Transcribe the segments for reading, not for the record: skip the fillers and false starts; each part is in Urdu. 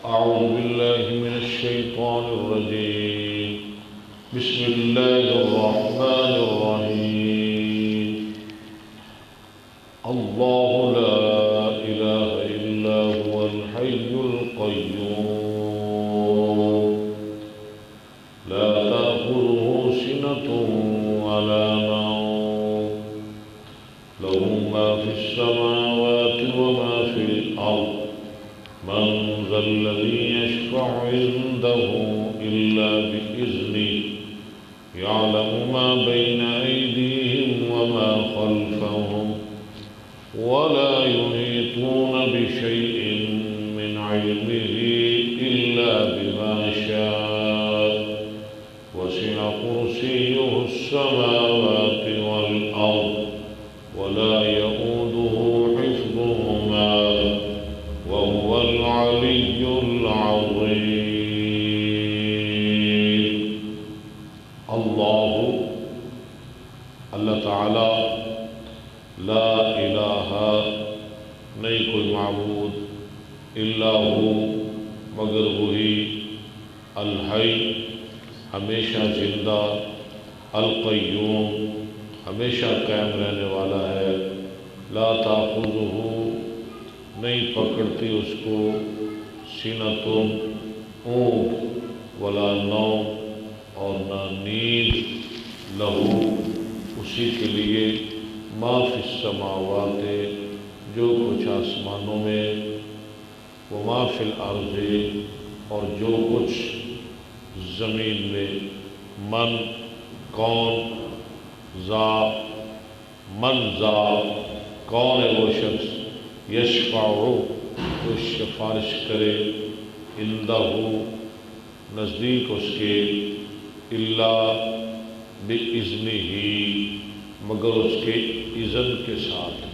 أعوذ بالله من الشيطان الرجيم بسم الله الرحمن الرحيم الله لا إله إلا هو الحي القيوم لا تأخذه سنة ولا نوم له ما في السماوات وما في الأرض من ذا الذي يشفع عنده إلا بإذنه يعلم ما بين أيديهم وما خلفهم ولا يحيطون بشيء من علمه إلا بما شاء وسع كرسيه السماوات والأرض ولا يؤوده حفظهما وهو العلي العظيم اللہ تعالی لا الہ نہیں کوئی معبود الا ہو مگر وہی الحی ہمیشہ زندہ القیوم ہمیشہ قائم رہنے والا ہے لا تأخذہ نہیں پکڑتی اس کو سینۃ اونگ ولا نوم اور نہ نیند لہو اسی کے لیے ما فی السماوات جو کچھ آسمانوں میں وما فی الارض اور جو کچھ زمین میں من کون ذا کون ہے وہ شخص یشفع جو سفارش کرے عندہ نزدیک اس کے الا بِإِذْنِهِ مگر اس کے اذن کے ساتھ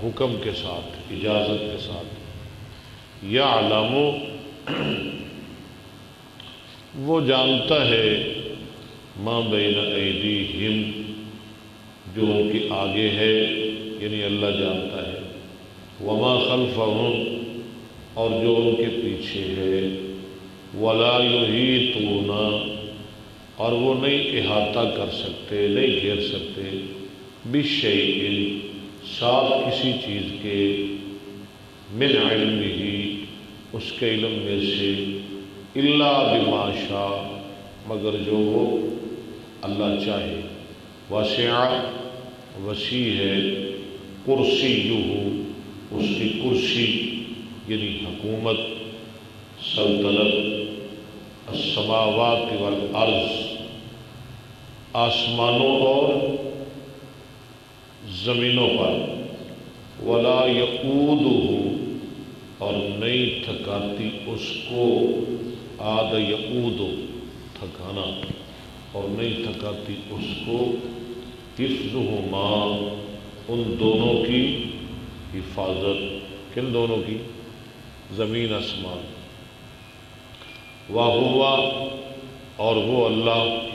حکم کے ساتھ اجازت کے ساتھ یعلم وہ جانتا ہے ما بین ایدیہم جو ان کے آگے ہے یعنی اللہ جانتا ہے وما خلفہم اور جو ان کے پیچھے ہے ولا یحیطون اور وہ نہیں احاطہ کر سکتے نہیں گھیر سکتے بشیء ساتھ کسی چیز کے من علمہ اس کے علم میں سے الا بما شاء مگر جو وہ اللہ چاہے واسع وسیع ہے کرسیہ اس کی کرسی یعنی حکومت سلطنت السماوات والارض آسمانوں اور زمینوں پر ولا یؤودہ اور نہیں تھکاتی اس کو عاد یؤود تھکانا اور نہیں تھکاتی اس کو حفظہما ان دونوں کی حفاظت کن دونوں کی زمین آسمان وَهُوَ اور وہ اللہ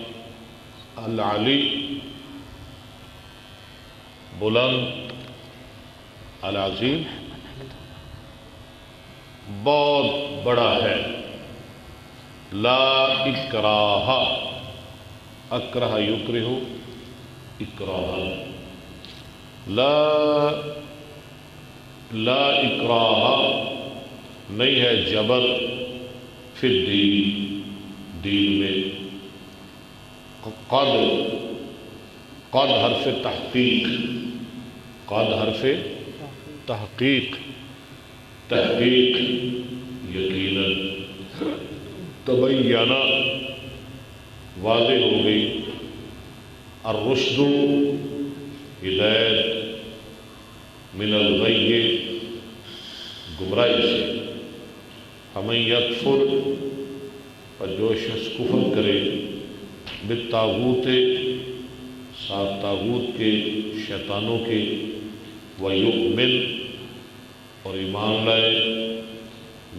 العلی بلند العظیم بہت بڑا ہے لا اکراہ اکرہ یکرہ اکراہ لا اکراہ نہیں ہے جبر فی الدین دین میں قد حرف تحقیق قد حرف تحقیق یقیناً تبینہ واضح ہو گئی الرشد ہدایت من الغی گمراہی سے ہمیں یکفر اور جو شخص کفر کرے بالطاغوت ساتھ طاغوت کے شیطانوں کے ویؤمن اور ایمان لائے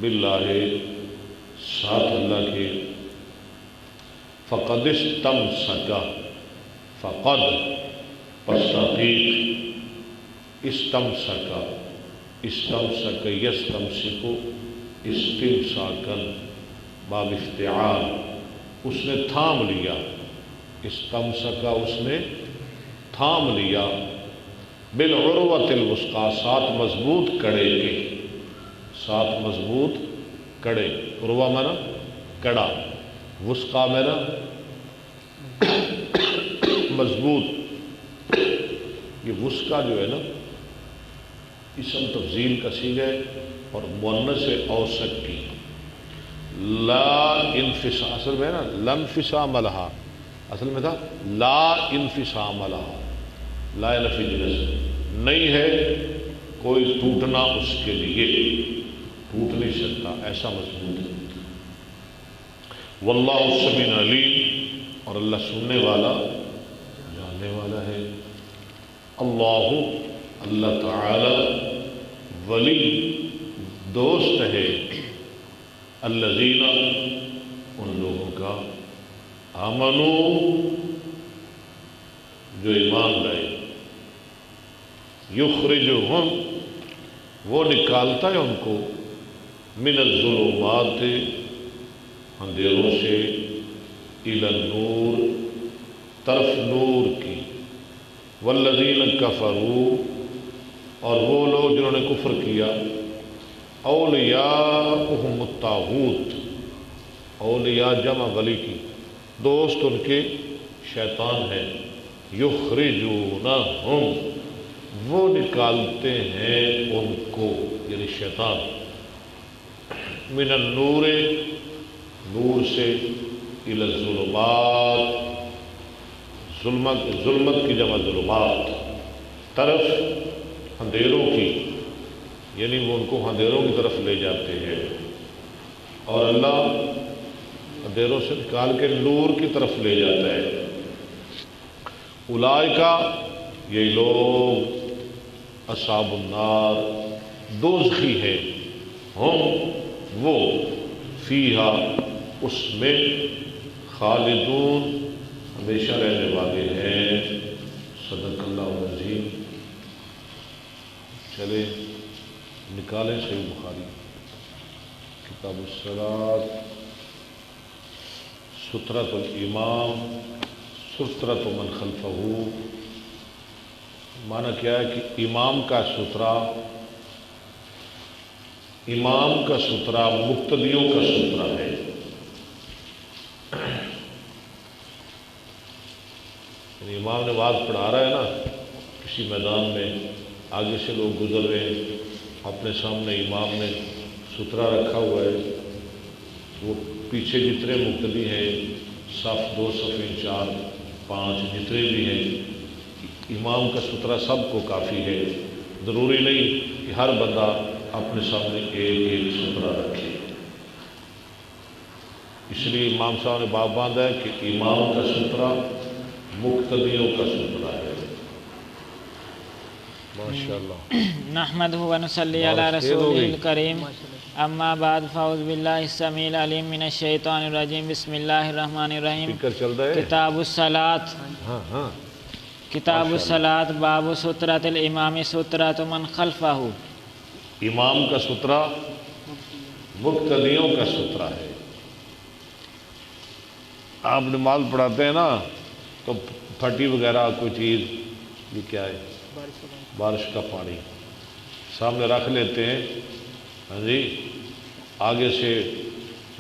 باللہ ساتھ اللہ کے فقد استمسک فقد پس تحقیق استمسکا، استمسک یستمسکو، استمساکن باب افتعال، اس نے تھام لیا، استمسکا اس نے تھام لیا، بالعروۃ الوثقی ساتھ مضبوط کڑے کے، ساتھ مضبوط کڑے، عروہ میں نا کڑا، وثقی میں نا مضبوط۔ یہ وثقی جو ہے نا اسم تفضیل کا صیغہ ہے اور مؤنث اوسط کی، لا انفصام، اصل میں نا لا انفصام لہا، اصل میں تھا لا انفصام لہا، لا نفی جنس، نہیں ہے کوئی ٹوٹنا اس کے لیے، ٹوٹ نہیں سکتا، ایسا مضبوط ہے۔ واللہ سمیع علیم، اور اللہ سننے والا جاننے والا ہے۔ اللہ، اللہ تعالی ولی دوست ہے، الذین ان لوگوں کا، آمنو جو ایمان لائے، یخرجہم وہ نکالتا ہے ان کو، من الظلمات اندھیروں سے، الی النور طرف نور کی، والذین کفروا اور وہ لوگ جنہوں نے کفر کیا، اولیاءہم الطاغوت، اولیاء جمع ولی کی، دوست ان کے شیطان ہے، یخرجونہم وہ نکالتے ہیں ان کو، یعنی شیطان، من النور نور سے، الی الظلمات ظلمت کی جمع ظلمات، طرف اندھیروں کی، یعنی وہ ان کو اندھیروں کی طرف لے جاتے ہیں، اور اللہ اندھیروں سے نکال کے نور کی طرف لے جاتا ہے۔ اولئک یہ لوگ، اصحاب النار دوزخی ہے، ہم وہ، فیہا اس میں، خالدون ہمیشہ رہنے والے ہیں۔ صدق اللہ العظیم۔ چلے نکالیں صحیح بخاری کتاب الصلاۃ، سترۃ الامام، سترۃ من خلفہ، معنی کیا ہے کہ امام کا سترہ، امام کا سترہ مقتدیوں کا سترہ ہے۔ یعنی امام نے واز پڑھا رہا ہے نا کسی میدان میں، آگے سے لوگ گزر رہے ہیں، اپنے سامنے امام نے سترہ رکھا ہوا ہے، وہ پیچھے جتنے مقتدی ہیں، صف 2 صفیں 4 5 جتنے بھی ہیں، امام کا سترہ سب کو کافی ہے، ضروری نہیں کہ ہر بندہ اپنے سامنے ایک ایک سترہ رکھے۔ اس لیے امام صاحب نے باب باندھا ہے کہ امام کا سترہ مقتدیوں کا سترہ ہے۔ ماشاءاللہ۔ نحمدہ و نصلی علی رسولہ الکریم، اما بعد فاعوذ باللہ السمیع العلیم من الشیطان الرجیم، بسم اللہ الرحمن الرحیم۔ کتاب الصلاۃ، کتاب الصلاۃ، باب سترۃ الامام، سترۃ من خلفہ، امام کا سترہ مقتدیوں کا سترہ ہے۔ آپ نماز پڑھاتے ہیں نا تو پھٹی وغیرہ کوئی چیز، یہ کیا ہے؟ بارش کا پانی سامنے رکھ لیتے ہیں، ہاں جی، آگے سے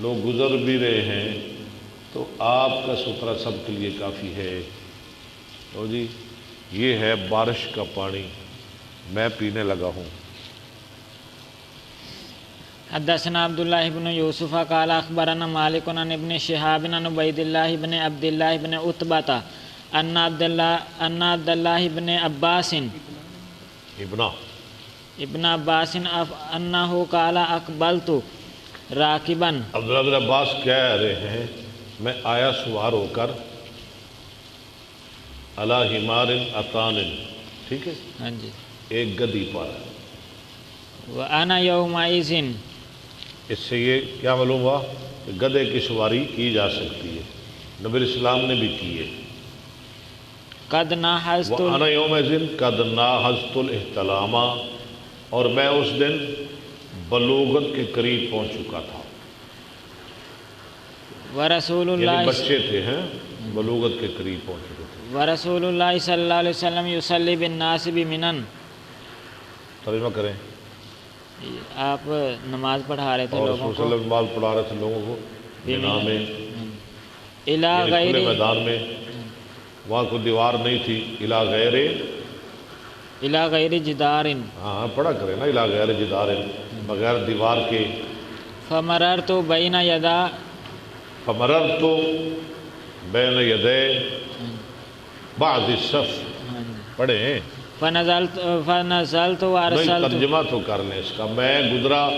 لوگ گزر بھی رہے ہیں تو آپ کا سترہ سب کے لیے کافی ہے۔ تو جی یہ ہے بارش کا پانی، میں پینے لگا ہوں۔ حدثنا عبداللہ بن یوسف قال اخبرنا مالک عن ابن شہاب عن عبید اللہ بن عبد اللہ بن عتبہ ان عبد اللہ بن عباس ابن عباس انہ قال اقبلت راکبا، عبداللہ بن عباس کہہ رہے ہیں میں آیا سوار ہو کر، علی حمار اتان، ٹھیک ہے، ہاں جی، ایک گدی پر، وانا یومئذ، اس سے یہ کیا معلوم ہوا کہ گدھے کی سواری کی جا سکتی ہے، نبی اسلام نے بھی کی ہے۔ قد ناحست وَأَنَا يَوْمَئِذٍ قَدْ نَاحَزْتُ الْإِحْتِلَامَ، اور میں اس دن بلوغت کے قریب پہنچ چکا تھا، ورسول یعنی اللہ بچے تھے ہیں، بلوغت کے قریب پہنچ چکے تھے۔ ورسول اللہ صلی اللہ علیہ وسلم یصلی بالناس بمنن، ترجمہ کریں۔ آپ نماز پڑھا رہے تھے اور لوگوں رسول کو صلی اللہ علیہ وسلم نماز پڑھا رہے تھے لوگوں کو مینا میں، الا یعنی غیر کھلے میدان میں، وہاں کوئی دیوار نہیں تھی، الا غیر، الا غیر جدار ہاں پڑھا کریں نا، الا غیر جدار، بغیر دیوار کے۔ فمررت بین یدا، فمررت بین یدی بعض الصف، پڑھیں، فنزلت نہیں وارسلت، ترجمہ تو کر لیں اس کا۔ میں گزرا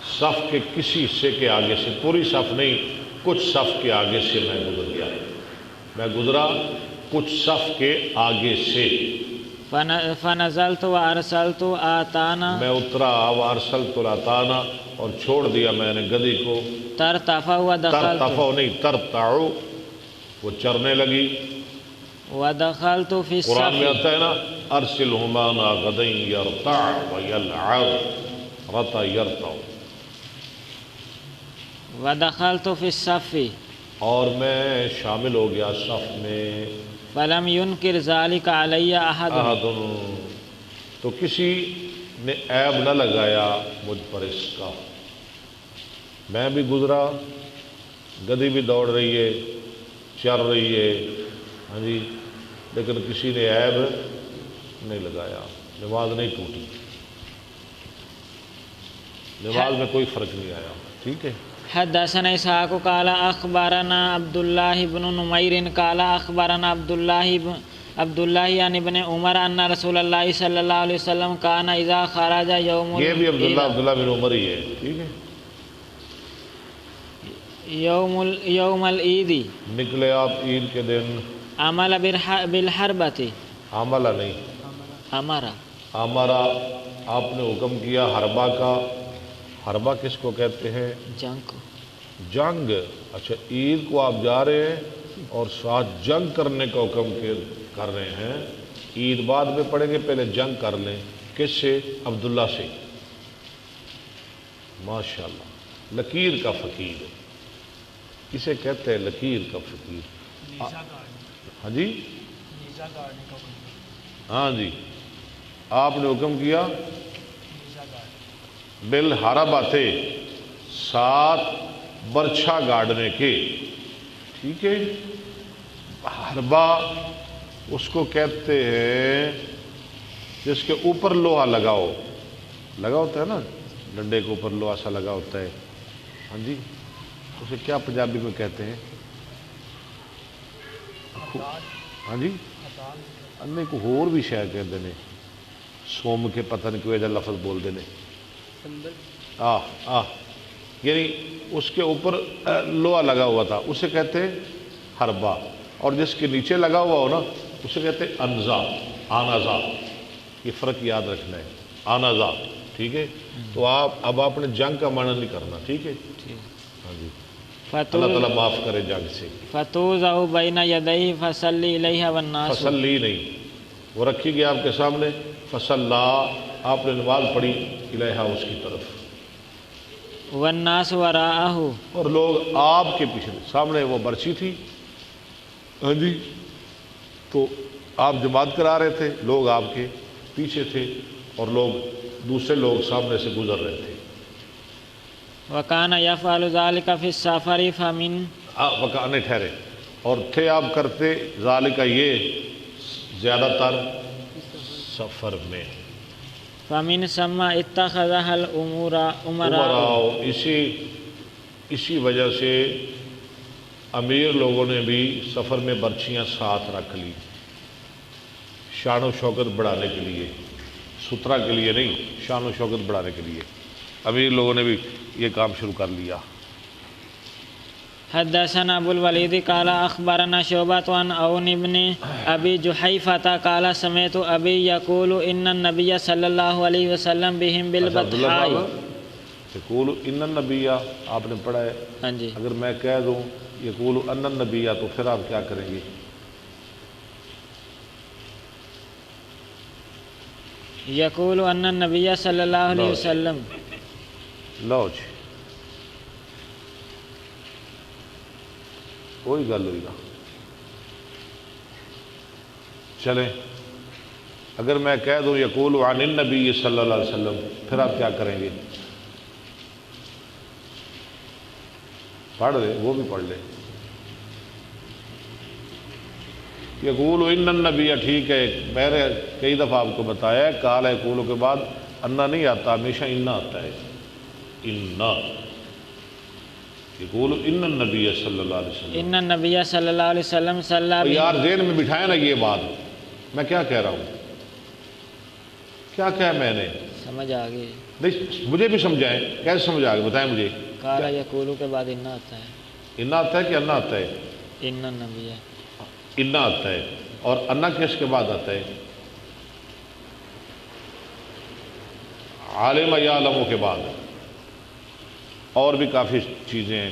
صف کے کسی حصے کے آگے سے، پوری صف نہیں، کچھ صف کے آگے سے میں گزر گیا، میں گزرا کچھ صف کے آگے سے۔ فنزلت وارسلت آتانا، میں اترا وارسلت الاتانا، اور چھوڑ دیا میں نے گدھی کو، ترتفع ودخلت، ترتفع نہیں ترتعو، وہ چرنے لگی۔ ودخلت فی قرآن میں الصف، آتا ہے نا، ارسلہما غدا یرتع ویلعب، رتع یرتع، ودخلت فی الصف، اور میں شامل ہو گیا صف میں۔ فلم ينکر ذلك علی احد، احد، تو کسی نے عیب نہ لگایا مجھ پر اس کا۔ میں بھی گزرا، گدھی بھی دوڑ رہی ہے، چر رہی ہے، ہاں جی، لیکن کسی نے عیب نہیں لگایا، نماز نہیں ٹوٹی، نماز میں کوئی فرق نہیں آیا، ٹھیک ہے۔ حدثنا اسحاق قال اخبرنا عبد الله بن نمير قال اخبرنا عبد الله عن ابن عمر ان رسول الله صلی اللہ علیہ وسلم كان اذا خرج يوم، یہ بھی عبداللہ بن عمر ہی ہے، ٹھیک ہے۔ یوم العید، نکلے آپ عید کے دن، عمل بالحربۃ، عملہ نہیں، ہمارا ہمارا آپ نے حکم کیا حربہ کا۔ حربہ کس کو کہتے ہیں؟ جنگ کو، جنگ۔ اچھا، عید کو آپ جا رہے ہیں اور ساتھ جنگ کرنے کا حکم کر رہے ہیں۔ عید بعد میں پڑھیں گے، پہلے جنگ کر لیں۔ کس سے؟ عبداللہ سے۔ ماشاءاللہ، لکیر کا فقیر، اسے کہتے ہیں لکیر کا فقیر۔ ہاں جی، ہاں جی، آپ نے حکم کیا بالحربۃ، ساتھ برچھا گاڑنے کے، ٹھیک ہے۔ حربہ اس کو کہتے ہیں جس کے اوپر لوہا لگا ہوتا ہے نا، ڈنڈے کے اوپر لوہا سا لگا ہوتا ہے، ہاں جی، اسے کیا پنجابی میں کہتے ہیں؟ ہاں جی، انہیں کو ہور بھی شاید کہتے ہیں، سوم کے پتہ نہیں کوئی ایجا لفظ بول دینے، یعنی اس کے اوپر لوہا لگا ہوا تھا، اسے کہتے ہیں حربہ، اور جس کے نیچے لگا ہوا ہو نا اسے کہتے ہیں انزا، آنازا۔ یہ فرق یاد رکھنا ہے، آنازا، ٹھیک ہے۔ تو اب آپ نے جنگ کا معنی نہیں کرنا، ٹھیک ہے، ہاں جی، اللہ تعالیٰ معاف کرے جنگ سے۔ فتوضع بین یدیہ فصلی الیہا والناس، فصلی نہیں، وہ رکھی گئی آپ کے سامنے، فصلا، آپ نے نماز پڑھی، الیہا، اس کی طرف، والناس وراءہ، اور لوگ آپ کے پیچھے، سامنے وہ برچھی تھی، ہاں جی، تو آپ جماعت کرا رہے تھے، لوگ آپ کے پیچھے تھے، اور لوگ دوسرے لوگ سامنے سے گزر رہے تھے۔ وکان یفعل ذلک فی السفر فمن، وکانے ٹھہرے، اور تھے آپ کرتے ذالک یہ زیادہ تر سفر میں، فمن ثم اتخذها الامراء، امراء، اسی وجہ سے امیر لوگوں نے بھی سفر میں برچھیاں ساتھ رکھ لی، شان و شوکت بڑھانے کے لیے، سترہ کے لیے نہیں، شان و شوکت بڑھانے کے لیے امیر لوگوں نے بھی یہ کام شروع کر لیا۔ حدثنا ابو الولید قال اخبرنا شعبۃ عن عون بن ابی جحیفہ قال سمعت ابی یقول ان النبی صلی اللہ علیہ وسلم بہم بالبطحاء، یقول ان النبی، آپ نے پڑھا ہے، ہاں جی، اگر میں کہہ دوں یقول ان النبی تو پھر آپ کیا کریں گے؟ یقول ان النبی صلی اللہ علیہ وسلم لو جی کوئی گل ہوئی نا. چلیں اگر میں کہہ دوں یقول عن النبی صلی اللہ علیہ وسلم پھر آپ کیا کریں گے؟ پڑھ لیں، وہ بھی پڑھ لیں. یقول ان النبی ٹھیک ہے، میں نے کئی دفعہ آپ کو بتایا ہے قال یقول کے بعد انا نہیں آتا، ہمیشہ انا آتا ہے. انا یقول ان النبی صلی اللہ علیہ وسلم، ان النبی صلی اللہ علیہ وسلم صلی یار ذہن میں بٹھائے نا یہ بات، میں کیا کہہ رہا ہوں، کیا کہا میں نے؟ سمجھ آ گئی. نہیں مجھے بھی سمجھائیں، کیسے سمجھ آ گئے بتائیں مجھے. قال یقول کے بعد انا آتا ہے. انا آتا ہے کہ انا آتا ہے؟ ان النبی انا آتا ہے. اور انا کس کے بعد آتا ہے؟ عالم یعلم کے بعد. اور بھی کافی چیزیں ہیں،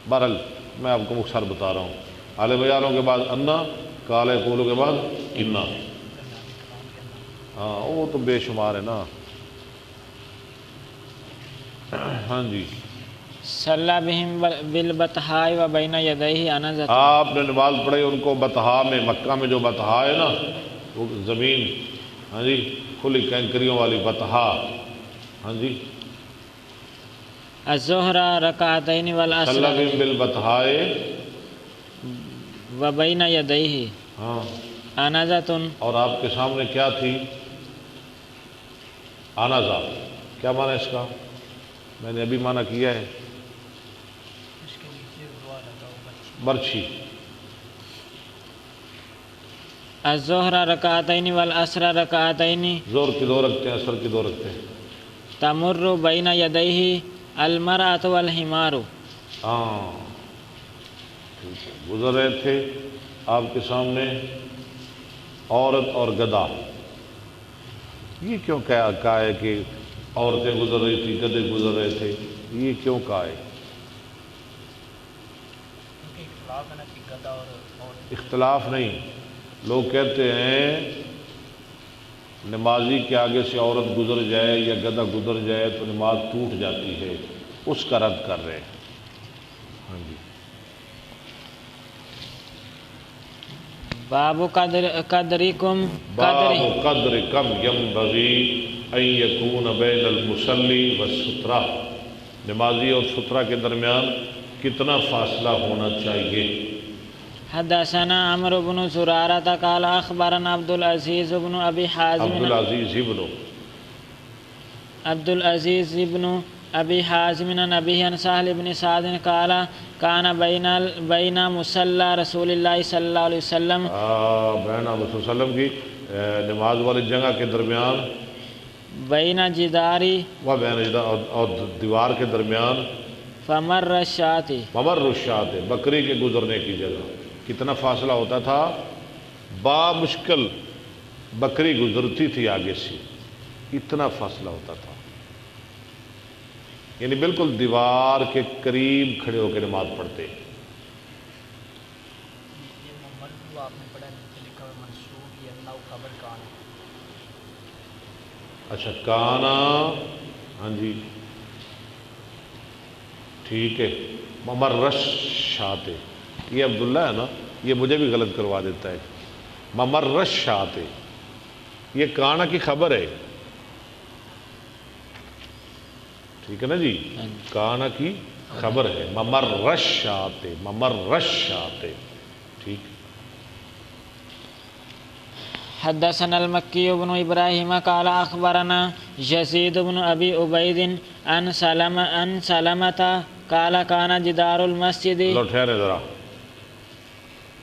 بہرحال میں آپ کو مختصر بتا رہا ہوں. عالم یعلم کے بعد انا، قال یقول کے بعد انا. ہاں وہ تو بے شمار ہے نا. ہاں جی. صلی بہم بالبطحاء و بین یدیہ انزۃ. آپ نے نماز پڑھی ان کو بطحا میں، مکہ میں جو بطحا ہے نا وہ زمین، ہاں جی کھلی کینکریوں والی بطحا. ہاں جی. الظہر رکعتین والعصر صلی بہم بالبطحاء و بین یدیہ ہاں. انزۃ. اور آپ کے سامنے کیا تھی؟ آنازہ. کیا معنی اس کا؟ میں نے ابھی معنی کیا ہے، برچھی. الظہر رکعتین والعصر رکعتین زور کی دو رکھتے ہیں، اثر کی دو رکھتے ہیں. تمر بین یدیہ المرأۃ والحمار. ہاں ٹھیک ہے. گزر رہے تھے آپ کے سامنے عورت اور گدھا. یہ کیوں کہا ہے کہ عورتیں گزر رہی تھی، گدھے گزر رہے تھے؟ یہ کیوں کہا ہے؟ اختلاف نہیں. لوگ کہتے ہیں نمازی کے آگے سے عورت گزر جائے یا گدھا گزر جائے تو نماز ٹوٹ جاتی ہے، اس کا رد کر رہے ہیں. ہاں جی. باب قدرکم باب قدر کم ینبغی ان یکون بین المصلی والسترہ. نمازی اور سترہ کے درمیان کتنا فاصلہ ہونا چاہیے؟ حدثنا عمرو بن زرارة قال اخبرنا عبد العزيز بن ابي حازم ابي حازم عن ابيه عن سهل بن سعد قال كان بين مصلى رسول الله صلی اللہ علیہ وسلم بین رسول وسلم کی نماز والی جگہ کے درمیان، بین جداری و بین اور دیوار کے درمیان، فمر الشاة ممر الشاة بکری کے گزرنے کی جگہ کتنا فاصلہ ہوتا تھا؟ بامشکل بکری گزرتی تھی آگے سے، اتنا فاصلہ ہوتا تھا. یعنی بالکل دیوار کے قریب کھڑے ہو کے نماز پڑھتے. اچھا کانا، ہاں جی ٹھیک ہے. ممرش شاتے، یہ عبداللہ ہے نا، یہ مجھے بھی غلط کروا دیتا ہے. ممرش شاتے یہ کانا کی خبر ہے، ٹھیک ہے نا جی. کانا کی خبر ہے. ممرش شاتے، ممرش شاتے. ٹھیک. حدثنا المکی بن ابراہیم قال اخبرنا یزید بن ابی عبید عن سلمۃ قال كان جدار المسجد. لو ٹھہرے ذرا،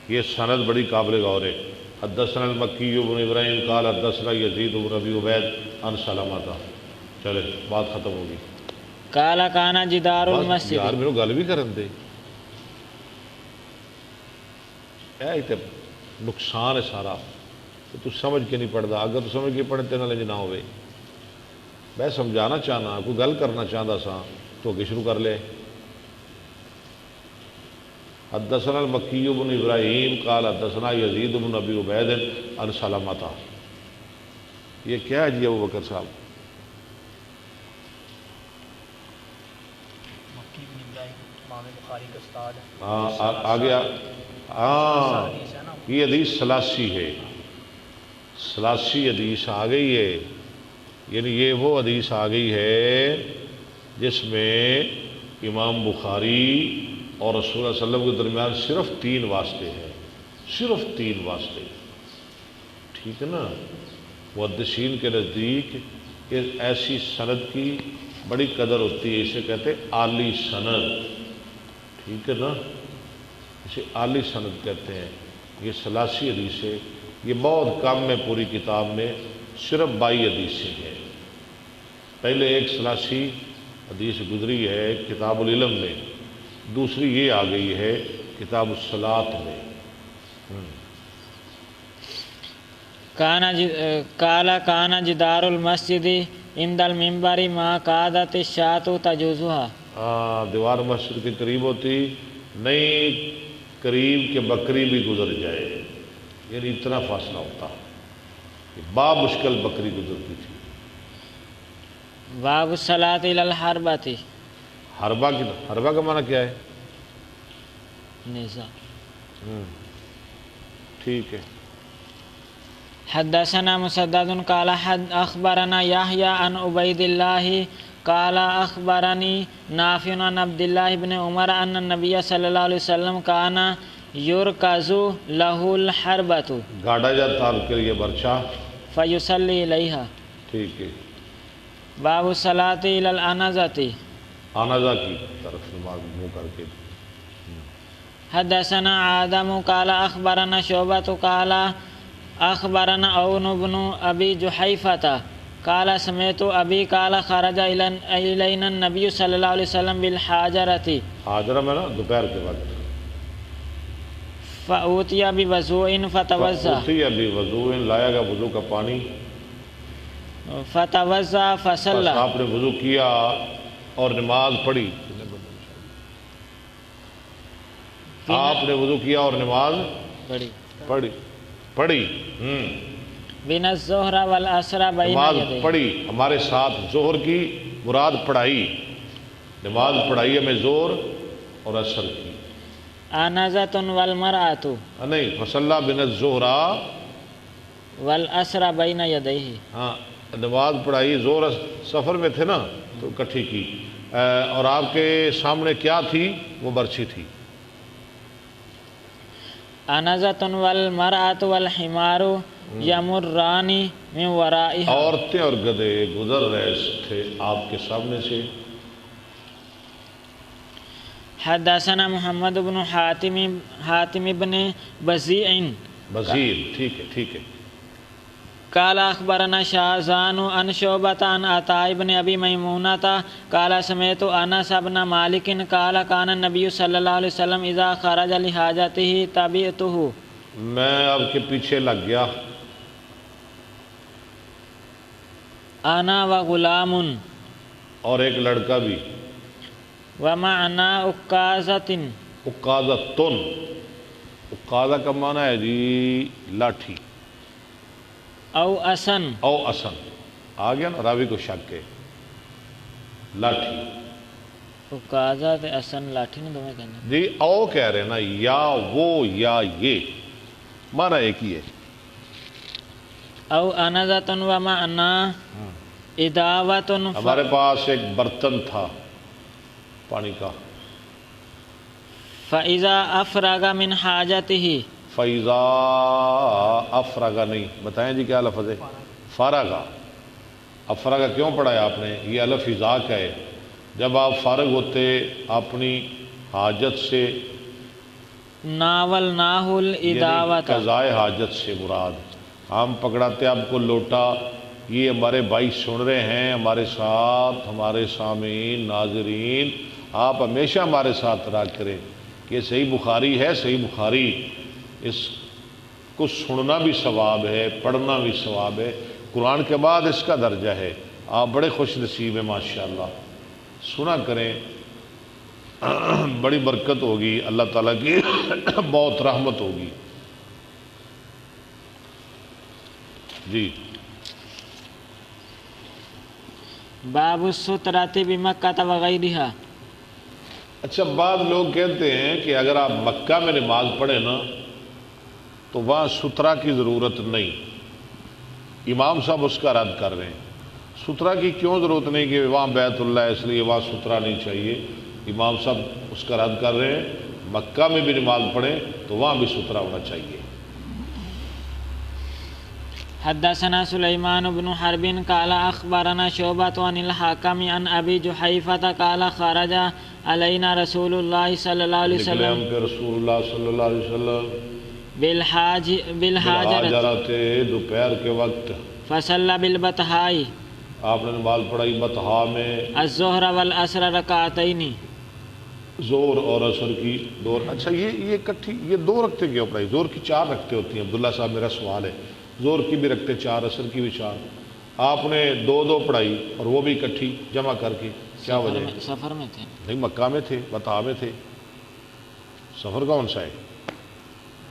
یہ سند بڑی قابل غور ہے. حدثنا المکی بن ابراہیم قال حدثنا یزید بن ابی عبید عن سلمۃ. چلے بات ختم ہوگی. قال كان جدار المسجد. یار میرے گل بھی کرن دے، اے تے نقصان ہے سارا. تو سمجھ کے نہیں پڑھتا. اگر تو سمجھ کے پڑھتے نہ لے نہ ہوئے. میں سمجھانا چاہنا، کوئی گل کرنا چاہتا سا تو اگے شروع کر لے. حدثنا المکی بن ابراہیم قال حدثنا یزید بن ابی عبید عن سلمۃ. یہ کیا ہے جی ابو بکر صاحب؟ آ گیا. ہاں یہ حدیث سلاسی ہے، سلاسی حدیث آ گئی ہے. یعنی یہ وہ حدیث آ گئی ہے جس میں امام بخاری اور رسول اللہ صلی اللہ علیہ وسلم کے درمیان صرف 3 واسطے ہیں، صرف 3 واسطے. ٹھیک ہے نا؟ محدثین کے نزدیک کہ ایسی سند کی بڑی قدر ہوتی ہے، اسے کہتے ہیں عالی سند. ٹھیک ہے نا؟ اسے عالی سند کہتے ہیں. یہ سلاسی حدیث ہے، یہ بہت کم ہے پوری کتاب میں، صرف 22 حدیثیں ہیں. پہلے ایک سلاسی حدیث گزری ہے کتاب العلم میں، دوسری یہ آ گئی ہے کتاب الصلاۃ میں. کانا جدار المسجد عند المنبر ما قعدت الشاة تجوزها. دیوار مسجد کے قریب ہوتی نہیں، قریب کہ بکری بھی گزر جائے، یعنی اتنا فاصلہ ہوتا کہ بامشکل بکری گزرتی تھی. باب الصلاۃ الی الحربۃ. حربہ کا معنی کیا ہے؟ نیزہ. ٹھیک ہے. حدثنا مسدد قال اخبرنا يحيى عن عبيد الله قال اخبرني نافع عن عبد الله بن عمر ان النبي صلى الله عليه وسلم كان يركز له الحربة، گاڑا جاتا ان کے لیے برچا، فيصلي اليها. ٹھیک ہے. باب الصلاۃ الی الانزة. آنازہ کی طرف نماز منہ کر کے. حدثنا آدم قال اخبرنا شعبة قال اخبرنا عون بن ابی جحیفة قال سمعت ابی قال خرج الینا النبی صلی اللہ علیہ وسلم بالحاجرۃ. حاجرہ میں نا دوپہر کے وقت. فأوتي بوضوء فتوضأ. فأوتي بوضوء، لایا گیا وضو کا پانی. فتوضأ فصلى، آپ نے وضو کیا اور نماز پڑھی. آپ نے وضو کیا اور نماز پڑھی. بین الظہر والعصر بین نماز یدیہ. پڑھی ہمارے ساتھ. ظہر کی مراد پڑھائی، نماز پڑھائی ہمیں ظہر اور عصر کی. آنزۃ والمرأۃ. نہیں، فصلی بین الظہر والعصر بین یدیہ. ہاں، نماز پڑھائی، ظہر سفر میں تھے نا تو اکٹھی کی، اور آپ کے سامنے کیا تھی؟ وہ برچھی تھی. آنزۃ والمرأۃ والحمار یمران من ورائها. عورتیں اور گدھے گزر رہے تھے آپ کے سامنے سے. حدثنا محمد بن حاتم بن بزیع. ٹھیک ہے ٹھیک ہے. قال اخبرنا شاذان عن شعبة عن عطاء بن ابي ميمونة قال سمعت انس بن مالك قال كان النبي صلى الله عليه وسلم اذا خرج لحاجته تبعته. میں آپ کے پیچھے لگ گیا. انا وغلام، اور ایک لڑکا بھی. ومعنا عکازۃ. عکازۃن، عکازہ کا معنی ہے جی لاٹھی. او اسن. او اسن آ گیا نا، راوی کو شک ہے. لاٹھی. عکازہ تے اسن لاٹھی نے دونوں کہنے. جی او کہہ رہے ہیں نا، یا وہ یا یہ معنی ایک ہی ہے. او انزۃ ومعنا اداوۃ. ہمارے پاس ایک برتن تھا پانی کا. فاذا افرغ من حاجته. فیضا افرغا نہیں بتائیں جی کیا لفظ ہے؟ فارغا. افرغا کیوں پڑھایا آپ نے؟ یہ الف اذا کا ہے. جب آپ فارغ ہوتے اپنی حاجت سے، ناولناہ الاداوۃ، قضائے حاجت سے مراد ہم پکڑاتے آپ کو لوٹا. یہ ہمارے بھائی سن رہے ہیں ہمارے ساتھ، ہمارے سامعین ناظرین، آپ ہمیشہ ہمارے ساتھ رہا کریں. یہ صحیح بخاری ہے. صحیح بخاری، اس کو سننا بھی ثواب ہے، پڑھنا بھی ثواب ہے. قرآن کے بعد اس کا درجہ ہے. آپ بڑے خوش نصیب ہیں ماشاءاللہ. سنا کریں، بڑی برکت ہوگی، اللہ تعالیٰ کی بہت رحمت ہوگی. جی باب السترۃ بمکہ وغیرہا۔ اچھا، بعض لوگ کہتے ہیں کہ اگر آپ مکہ میں نماز پڑھیں نا تو وہاں سترہ کی ضرورت نہیں، امام صاحب اس کا رد کر رہے ہیں۔ سترہ کی کیوں ضرورت نہیں کہ وہاں بیت اللہ ہے اس لیے وہاں سترہ نہیں چاہیے؟ امام صاحب اس کا رد کر رہے ہیں مکہ میں بھی نماز پڑھیں تو وہاں بھی سترہ ہونا چاہیے۔ حدثنا سلیمان بن حرب قال اخبرنا شعبۃ عن الحاکم عن ابی جحیفہ قال خرج علینا رسول اللہ صلی اللہ علیہ نکلے ہم وسلم پہ رسول اللہ صلی اللہ علیہ وسلم بالحاجرۃ حاجرہ دوپہر کے وقت، فصلی بالبطحاء، آپ نے نماز پڑھائی بطحا میں، الظہر والعصر رکعتین، زور اور عصر کی دو۔ اچھا یہ اکٹھی یہ دو رکھتے کیوں پڑھائی؟ زور کی 4 رکھتے ہوتی ہیں۔ عبداللہ صاحب میرا سوال ہے، زور کی بھی رکھتے 4، عصر کی بھی 4، آپ نے 2 پڑھائی اور وہ بھی اکٹھی جمع کر کے، کیا وجہ ہے؟ سفر میں تھے، نہیں مکہ میں تھے، بطحا میں تھے، سفر کون سا ہے؟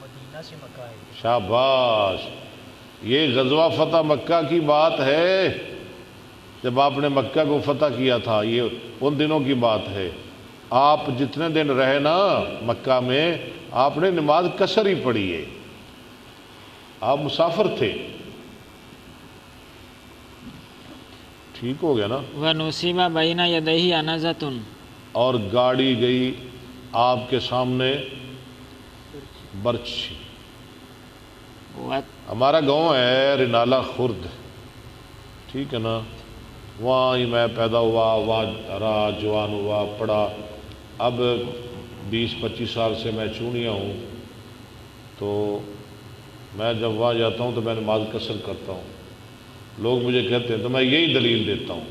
مدینہ سے مکہ ہے۔ شاباش، یہ غزوہ فتح مکہ کی بات ہے، جب آپ نے مکہ کو فتح کیا تھا، یہ ان دنوں کی بات ہے۔ آپ جتنے دن رہے نا مکہ میں، آپ نے نماز قصر ہی پڑھی ہے، آپ مسافر تھے، ٹھیک ہو گیا نا؟ ونصیب بین یدیہ انزۃ، اور گاڑی گئی آپ کے سامنے برچھی۔ ہمارا گاؤں ہے رنالہ خرد، ٹھیک ہے نا؟ وہاں ہی میں پیدا ہوا، وہاں رہا، جوان ہوا، پڑھا۔ اب 20-25 سال سے میں چونیا ہوں، تو میں جب وہاں جاتا ہوں تو میں نماز قصر کرتا ہوں۔ لوگ مجھے کہتے ہیں تو میں یہی دلیل دیتا ہوں۔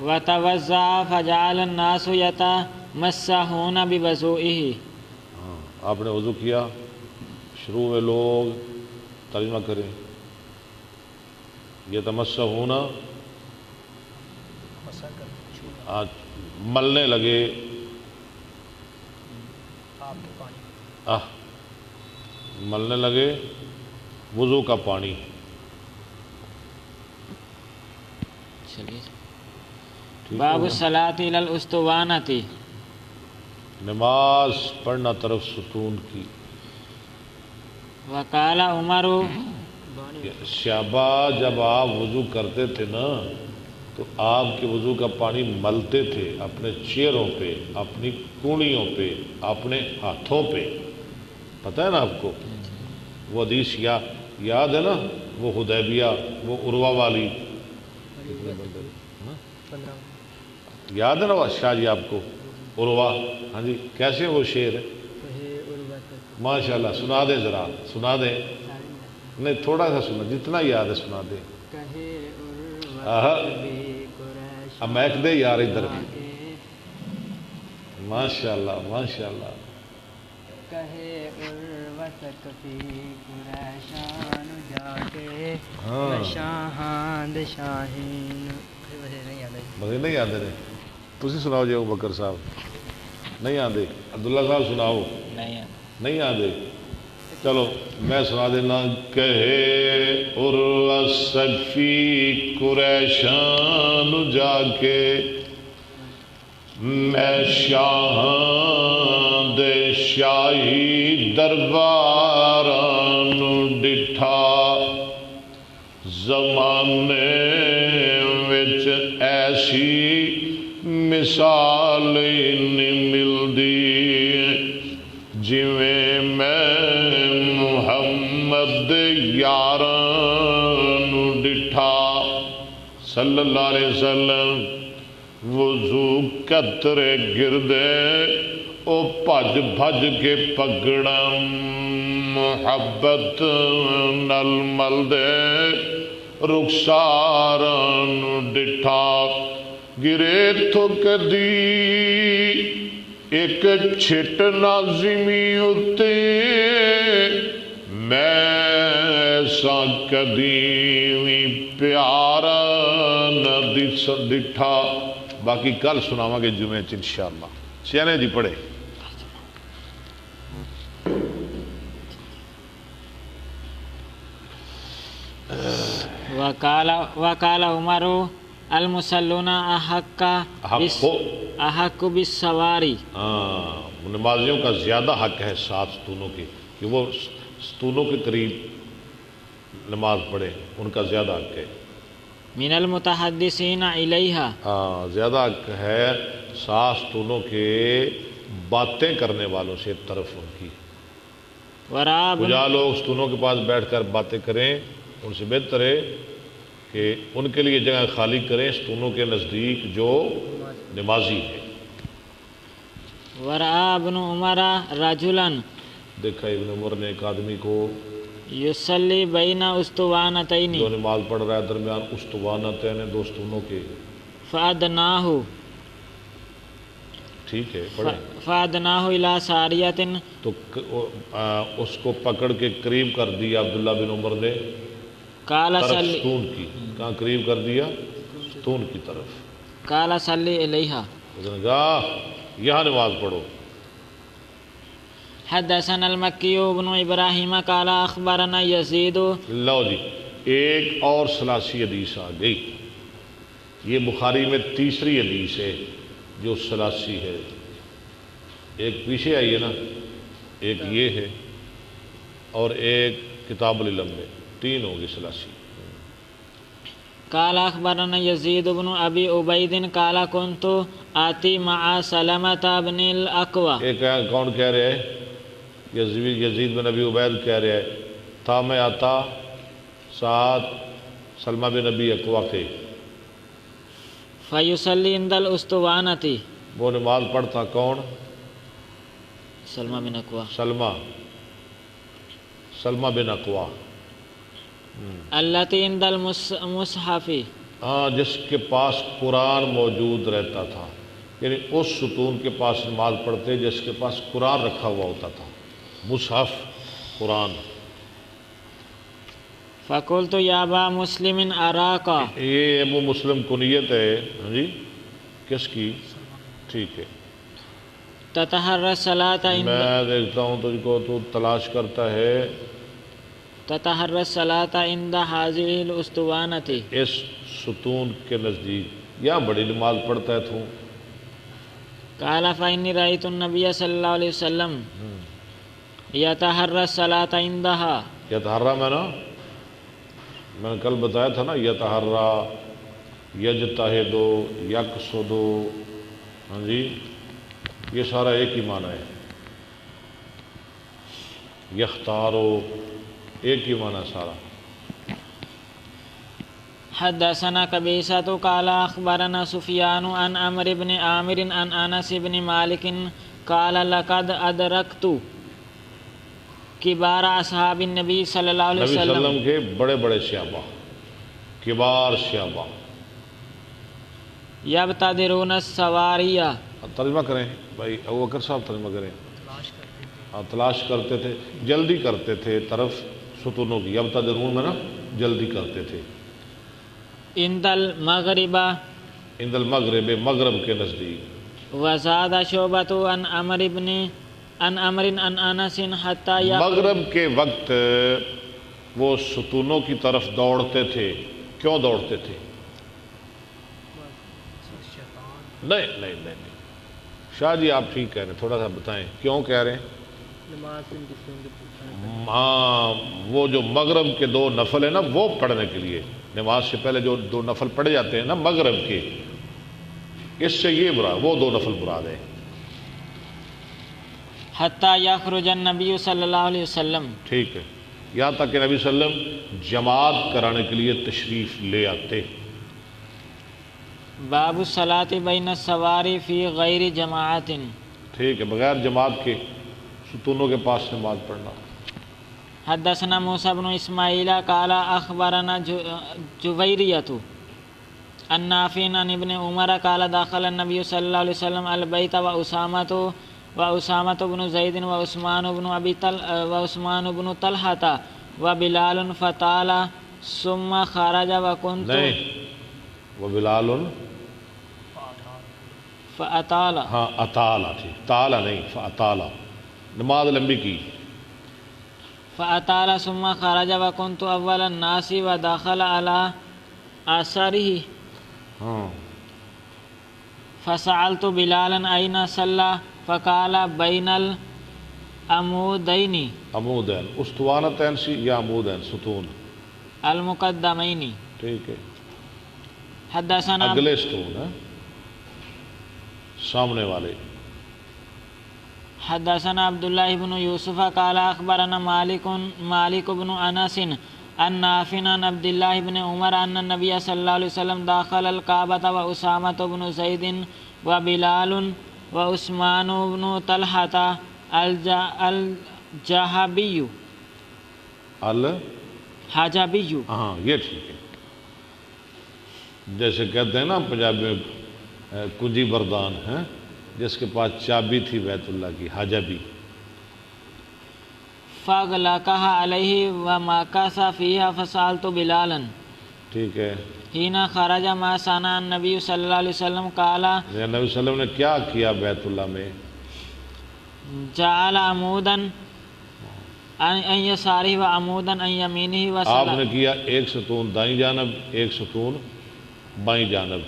وتوضأ فجعل الناس يتمسحون بوضوئه، آپ نے وضو کیا، شروع میں لوگ ترجمہ کریں، یتمسحون، ملنے لگے، آپ کے پانی، ملنے لگے وضو کا پانی۔ چلیے ٹھیک باب ہوگا؟ الصلاۃ الی الاسطوانۃ، نماز پڑھنا طرف ستون کی۔ وقال عمر، شابہ، جب آپ وضو کرتے تھے نا تو آپ کے وضو کا پانی ملتے تھے اپنے چہروں پہ، اپنی کونیوں پہ، اپنے ہاتھوں پہ، پتہ ہے نا آپ کو؟ وہ حدیث یاد ہے نا، وہ حدیبیہ، وہ عروہ والی، یاد ہے نا وہ شاہ جی آپ کو؟ عروہ، ہاں جی، کیسے وہ شعر ہے؟ ماشاء اللہ، سنا دیں ذرا، سنا دیں، نہیں تھوڑا سا سنا، جتنا یاد ہے سنا دیں۔ اب میک دے یار ادھر، ماشاء اللہ ماشاء اللہ۔ مجھے نہیں یاد ہے، تسی سناؤ جی ابو بکر صاحب، نہیں آدھے؟ عبداللہ صاحب سناؤ، نہیں آدھے؟ چلو میں سنا دینا۔ کہے صفی قریشان جا کے، میں شاہاں دے شاہی درباران ڈٹھا، زمانے وچ ایسی مثال نہیں ملدی، جویں میں محمد یاران ڈٹھا صلی اللہ علیہ وسلم۔ وضو قطرے گردے او بھج بھج کے پگڑا، محبت نل مل دے رخساران ڈٹھا، گرے تھک دی ایک چھٹ نازمی اتے، میں سا کدی پیارا نہ ڈٹھا۔ باقی کل سناواں گے جمعے چ انشاءاللہ۔ چلیں جی پڑھے۔ وقال عمر المصلون احق بالسواری، نمازیوں کا زیادہ حق ہے 7 ستونوں کے، کہ وہ ستونوں کے قریب نماز پڑھے، ان کا زیادہ حق ہے۔ من المتحدثین الیہا، زیادہ حق ہے 7 ستونوں کے باتیں کرنے والوں سے طرف ان کی۔ کجا لوگ ستونوں کے پاس بیٹھ کر باتیں کریں، ان سے بہتر ہے کہ ان کے لیے جگہ خالی کریں ستونوں کے نزدیک جو نمازی ہے۔ ورآ ابن عمر رجلا، دیکھا ابن عمر نے ایک آدمی کو یصلی بین اسطوانتین، جو نماز پڑھ رہا ہے درمیان اسطوانتین 2 ستونوں کے، فادناہ، ٹھیک ہے پڑھیں، فادناہ الی ساریۃ، تو اس کو پکڑ کے قریب کر دیا عبداللہ بن عمر نے قال طرف صلی، ستون کی، کہاں قریب کر دیا؟ ستون کی طرف۔ قال صلی الیہا، اس نے کہا یہاں نماز پڑھو۔ حدثنا المکی بن ابراہیم قال اخبرنا یزید، لو جی ایک اور ثلاثی حدیث آ گئی، یہ بخاری میں تیسری حدیث ہے جو ثلاثی ہے، ایک پیچھے آئی ہے نا، ایک یہ ہے اور ایک کتاب العلم میں، 3 ہوگی ثلاثی۔ قال اخبرنا یزید بن ابی عبید قال کنت آتی مع سلمۃ بن الاکوع، ایک کون کہہ رہے ہیں؟ یزید بن ابی عبید کہہ رہے ہیں تھا میں آتا ساتھ سلمہ بن ابی اکوع کے، فیصلی عند الاسطوانۃ، وہ نماز پڑھتا کون؟ سلمہ بن اکوع، سلمہ بن اکوع، التی عند المصحف، جس کے پاس قرآن موجود رہتا تھا، یعنی اس ستون کے پاس نماز پڑھتے جس کے پاس قرآن رکھا ہوا ہوتا تھا، مصحف قرآن۔ فقلت یا ابا مسلم اراک، یہ ابو مسلم کنیت ہے، ہاں جی، کس کی؟ ٹھیک ہے، تطہر الصلاۃ، میں دیکھتا ہوں تجھ کو تو تلاش کرتا ہے تطہر الصلاۃ عند هذه الاسطوانۃ، اس ستون کے نزدیک، یہاں بڑی نماز پڑھتا ہے تو۔ قال فإني رأيت النبي صلی اللہ علیہ وسلم يتحرى الصلاۃ عندها، یتحرہ میں نے کل بتایا تھا نا، یتحرہ، یجتہد، یقصد، ہاں جی، یہ سارا ایک ہی معنی ہے، یختارو، ایک ہی معنی سارا۔ حدثنا قبیصۃ قال اخبرنا سفیان عن عمرو بن عامر عن انس بن مالک قال لقد ادرکت کبار اصحاب النبی صلی اللہ علیہ نبی صلی اللہ علیہ وسلم، وسلم کے بڑے بڑے صحابہ، کبار صحابہ، یبتدرون السواریہ، ترجمہ کریں بھائی، ابو بکر صاحب ترجمہ کریں۔ تلاش کرتے تھے، تلاش کرتے تھے، جلدی کرتے تھے طرف ستونوں کی، یبتدرون میں نا جلدی کرتے تھے، عند المغرب، عند المغرب، مغرب کے نزدیک۔ وزاد شعبۃ عن عمرو بن عن انس حتی مغرب کے وقت وہ ستونوں کی طرف دوڑتے تھے، کیوں دوڑتے تھے؟ شیطان نہیں، شاہ جی آپ ٹھیک کہہ رہے ہیں، تھوڑا سا بتائیں کیوں کہہ رہے ہیں؟ نماز ان کی سنگ پوچھنا، ہاں، وہ جو مغرب کے 2 نفل ہیں نا، وہ پڑھنے کے لیے، نماز سے پہلے جو 2 نفل پڑھے جاتے ہیں نا مغرب کے، اس سے یہ مراد، وہ 2 نفل مراد ہیں۔ حتی یخرج النبی صلی اللہ علیہ وسلم، ٹھیک ہے، یہاں تک کہ نبی صلی اللہ علیہ وسلم جماعت کرانے کے لیے تشریف لے آتے۔ باب الصلاۃ بین السواری فی غیر جماعت، ٹھیک ہے، بغیر جماعت کے ستونوں کے پاس نماز پڑھنا۔ حدثنا موسیٰ بن اسماعیل قال اخبرنا جویریۃ عن نافع عن ابن عمر قال دخل النبی صلی اللہ علیہ وسلم البیت واسامۃ بن زید وعثمان بن طلحہ وبلال فطال ثم خرج وکنت، نہیں، وہ بلال فاطال، ہاں اطالہ تھی، تالا نہیں، فاطالہ، نماز لمبی کی۔ فأطال ثم خرج وكنت أول الناس ودخل على آثاره ہاں فسألت بلالا أين صلى فقال بين العمودين عمودین استوانتین سی یا عمودین ستون المقدمين. ٹھیک ہے حدثنا اگلے ستون ہے سامنے والے. حدثنا عبد الله بن يوسف قال أخبرنا مالك بن أنس عن نافع عن عبد الله بن عمر أن النبي صلى الله عليه وسلم دخل الكعبة وأسامة بن زيد وبلال وعثمان بن طلحة الجهبي حجبی. ہاں یہ ٹھیک ہے. جیسے کہتے ہیں نا پنجابی میں کنجی بردان ہیں جس کے پاس چابی تھی بیت اللہ کی حجبی. فاغلقها عليه ومكث فيها فسألت بلالا ٹھیک ہے. حين خرج ما صنع النبي صلی اللہ علیہ وسلم قال نبی صلی اللہ علیہ وسلم نے کیا کیا بیت اللہ میں؟ جعل عمودا ان يساره وعمودا ان يمينه آپ وصلى. نے کیا ایک ستون دائیں جانب ایک ستون بائیں جانب.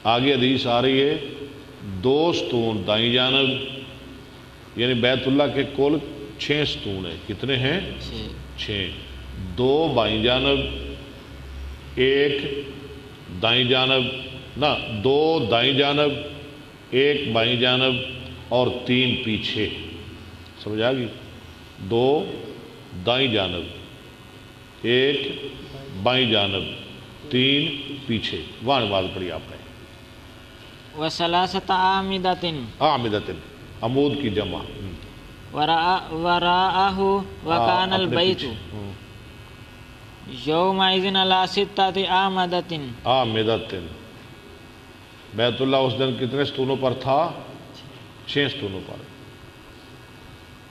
آگے حدیث آ رہی ہے 2 ستون دائیں جانب یعنی بیت اللہ کے کل 6 ستون ہیں. کتنے ہیں؟ 6. 2 بائیں جانب 1 دائیں جانب نہ 2 دائیں جانب 1 بائیں جانب اور 3 پیچھے. سمجھ آ گئی؟ 2 دائیں جانب 1 بائیں جانب 3 پیچھے. وہاں بات پڑھی آپ نے. وثلاثة أعمدة اعمدۃ عمود کی جمع. وراءه وكان اپنے البيت پیچھے. يومئذ على 6 أعمدة. اعمدۃ بیت اللہ اس دن کتنے ستونوں پر تھا؟ 6 ستونوں پر.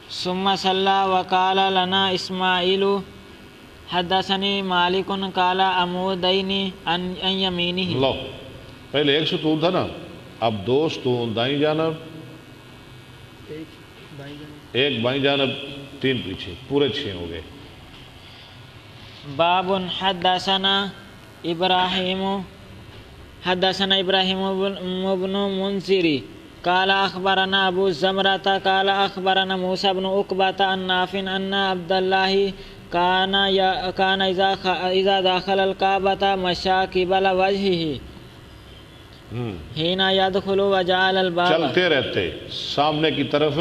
ثم صلى وقال لنا إسماعيل حدثني مالك قال عمودين عن يمينه. لو پہلے 1 ستون تھا نا اب 2 ستون دائیں جانب ایک بھائی جان 1 بائیں جانب 3 پیچھے پورے 6 ہو گئے. باب حدثنا إبراهيم بن منذر قال أخبرنا أبو زمرة قال أخبرنا موسى بن عقبة عن نافع أن عبد الله كان إذا دخل الكعبة مشى قبل وجهه حين يدخل وجعل الباب. چلتے رہتے سامنے کی طرف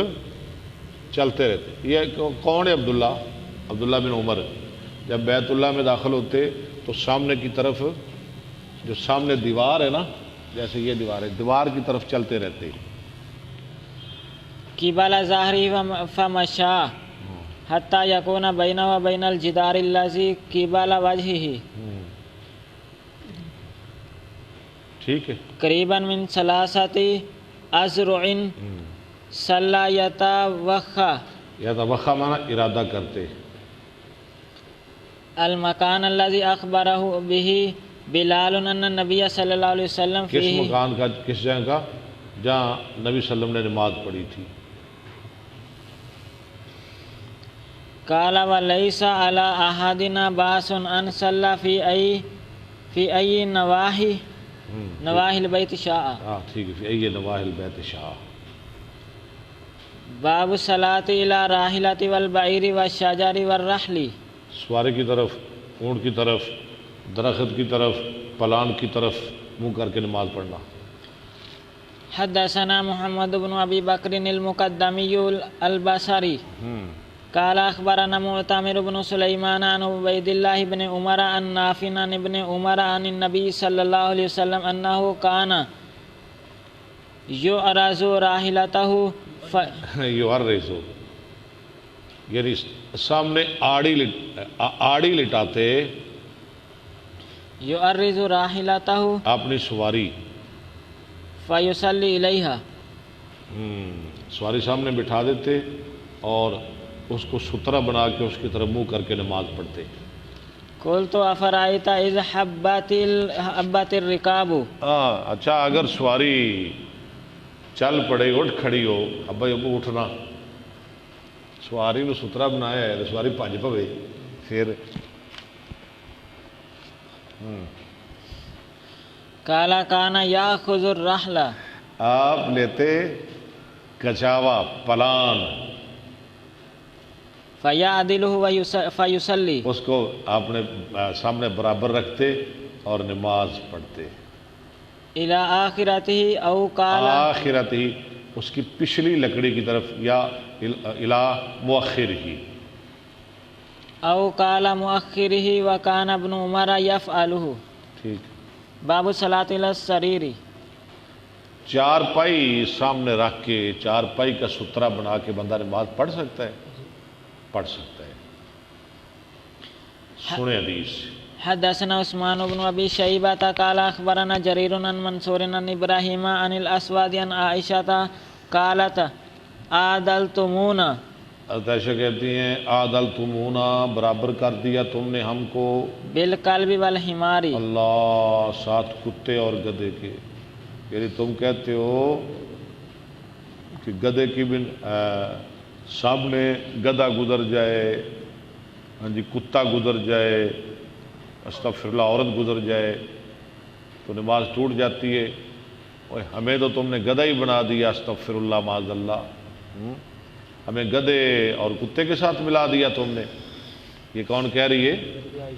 چلتے رہتے. یہ کون ہے؟ عبداللہ بن عمر. جب بیت اللہ میں داخل ہوتے تو سامنے کی طرف جو سامنے دیوار ہے نا جیسے یہ دیوار ہے دیوار کی طرف چلتے رہتے. قبل ظهره فمشى حتى يكون بينه وبين الجدار الذي قبل وجهه ٹھیک ہے. قریبا من 3 أذرع صلى يتوخى. یتوخا مانا ارادہ کرتے. المکان الذي أخبره به بلال أن النبي صلی اللہ علیہ وسلم کس فيه. مکان کا کس جگہ کا؟ جہاں نبی صلی اللہ علیہ وسلم نے نماز پڑھی تھی. قال وليس على أحدنا باس أن صلى في أي نواحي البيت شاء. ہاں ٹھیک ہے. یہ نواحی البیت شاء. باب الصلاة إلى راحلة والبعير والشجر والرحل. سواری کی طرف اونٹ کی طرف درخت کی طرف پلان کی طرف منہ کر کے نماز پڑھنا. حدثنا محمد بن أبي بكر المقدمي البصري قال أخبرنا معتمر بن سليمان عن عبيد الله بن عمر عن نافع عن ابن عمر عن النبي صلى الله عليه وسلم أنه كان يعرض راحلته یعرض یعنی سامنے آڑی لٹاتے يعرض راحلته اپنی سواری. فيصلي إليها. سواری سامنے بٹھا دیتے اور اس کو سترہ بنا کے اس کی طرف منہ کر کے نماز پڑھتے. قلت أفرأيت إذ حبت الركاب. اچھا اگر سواری چل پڑے اٹھ کھڑی ہو اب اٹھنا سواری نو سترا بنایا ہے تو سواری بھج پوے پھر کالا کانا یاخذ الرحل، آپ لیتے کچاوا پلان، فیعدلہ فیصلی، اس کو آپ نے سامنے برابر رکھتے اور نماز پڑھتے، الی آخرتہ او کالا، آخرت ہی اس کی پچھلی لکڑی کی طرف، یا الی مؤخر ہی، او کالا مؤخرہ وکان ابن عمر یفعلہ۔ ٹھیک۔ باب الصلاۃ علی السریر، چار پائی سامنے رکھ کے چار پائی کا سترا بنا کے بندہ نماز پڑھ سکتا ہے؟ پڑھ سکتا ہے۔ سنیں حدیث۔ حدثنا عثمان بن ابی شیبہ قال اخبرنا جریر عن منصور عن ابراہیم عن الاسود عن عائشہ قالت عادلتمونا، عائشہ کہتی ہیں عادلتمونا، برابر کر دیا تم نے ہم کو، بالکلب والحمار، اللہ، ساتھ کتے اور گدھے کے، یعنی تم کہتے ہو کہ گدھے کی بھی سامنے گدھا گزر جائے، ہاں جی، کتا گزر جائے، استغفر اللہ، عورت گزر جائے تو نماز ٹوٹ جاتی ہے، اور ہمیں تو تم نے گدھا ہی بنا دیا، استغفر اللہ معاذ اللہ، ہمیں گدھے اور کتے کے ساتھ ملا دیا تم نے۔ یہ کون کہہ رہی ہے؟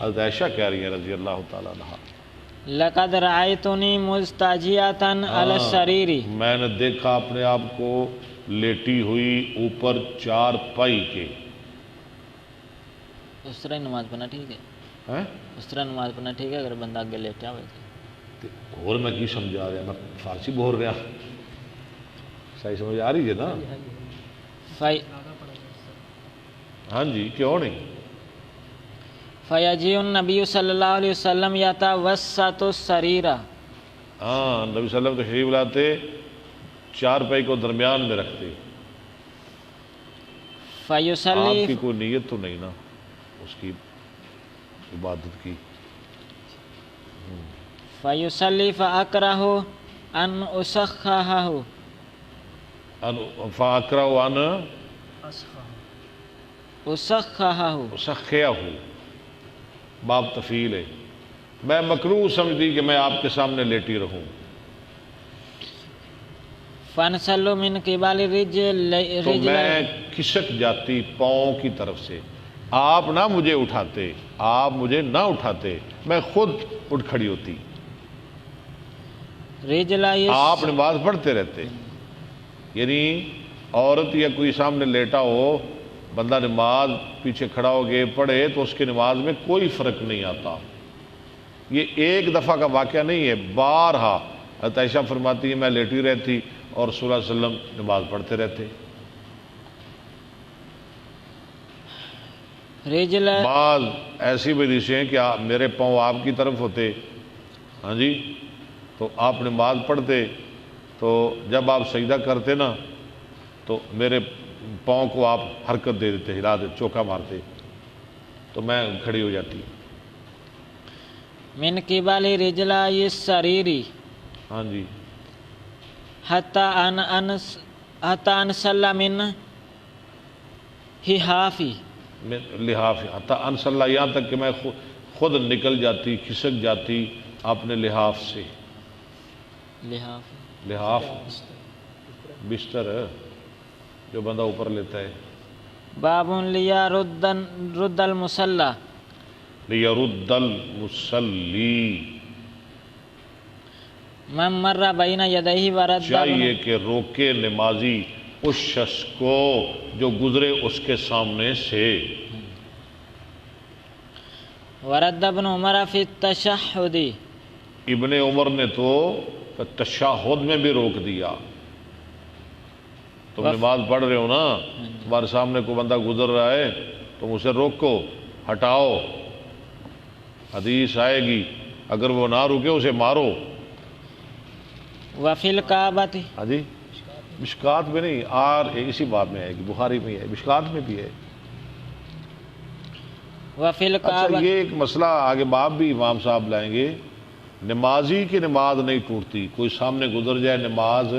حضرت عائشہ کہہ رہی ہے رضی اللہ تعالیٰ عنہا۔ لقد رأیتنی مستجیعۃ علی السریر، میں نے دیکھا اپنے آپ کو لیٹی ہوئی اوپر چار پائی کے۔ اس طرح نماز پڑھنا ٹھیک ہے؟ ہیں؟ اس طرح نماز پڑھنا ٹھیک ہے اگر بندہ اگے لیٹا ہوئے تو؟ اور میں کی سمجھا رہا، میں فارسی بول رہا، صحیح سمجھ آ رہی ہے نا؟ ہاں جی، کیوں نہیں؟ فیجیء النبی صلی اللہ علیہ وسلم یتوسط السریر، ہاں، نبی صلی اللہ علیہ وسلم تشریف لاتے، چار پائی کو درمیان میں رکھتے۔ فیصلی، آپ کی کوئی نیت تو نہیں نا اس کی عبادت کی؟ فیصلی فاکرہ ان اسخھہ، فاکرہ ان اسخھہ، سخیہ ہو، باب تفیل ہے، میں مکروہ سمجھتی کہ میں آپ کے سامنے لیٹی رہوں، فانسلوا من قبل تو میں کھسک جاتی پاؤں کی طرف سے، آپ نہ مجھے اٹھاتے، آپ مجھے نہ اٹھاتے، میں خود اٹھ کھڑی ہوتی، آپ نماز پڑھتے رہتے۔ یعنی عورت یا کوئی سامنے لیٹا ہو، بندہ نماز پیچھے کھڑا ہو کے پڑھے تو اس کی نماز میں کوئی فرق نہیں آتا۔ یہ ایک دفعہ کا واقعہ نہیں ہے، بارہا حضرت عائشہ فرماتی ہے میں لیٹی رہتی اور صلی اللہ علیہ وسلم نماز پڑھتے رہتے۔ بعض ایسی بھی حدیثیں ہیں کہ میرے پاؤں آپ کی طرف ہوتے، ہاں جی، تو آپ نماز پڑھتے تو جب آپ سجدہ کرتے نا تو میرے پاؤں کو آپ حرکت دے دیتے، ہلا دیتے، چوکا مارتے، تو میں کھڑی ہو جاتی۔ من قبل رجلای السریر، ہاں جی، حتی انسل من حافی، لحاف، حتی انصلی اللہ، یہاں تک کہ میں خود نکل جاتی، کھسک جاتی اپنے لحاف سے۔ لحاف بستر جو بندہ اوپر لیتا ہے۔ باب لیرد المصلی، لیرد المصلی، من مر بین یدیہ ورد، چاہیے کہ روکے نمازی اس شخص کو جو گزرے اس کے سامنے سے۔ ورد ابن عمر فی التشہد، ابن عمر نے تو تشہد میں بھی روک دیا۔ تم نماز پڑھ رہے ہو نا، تمہارے سامنے کوئی بندہ گزر رہا ہے، تم اسے روکو، ہٹاؤ، حدیث آئے گی، اگر وہ نہ رکے اسے مارو۔ وفی الکعبۃ، ہاں جی، مشکات میں نہیں، اسی بات میں آئے گی، بخاری میں ہے، مشکات میں بھی ہے۔ وفی اچھا، الکعبۃ، یہ ایک مسئلہ آگے باب بھی امام صاحب لائیں گے، نمازی کی نماز نہیں ٹوٹتی، کوئی سامنے گزر جائے نماز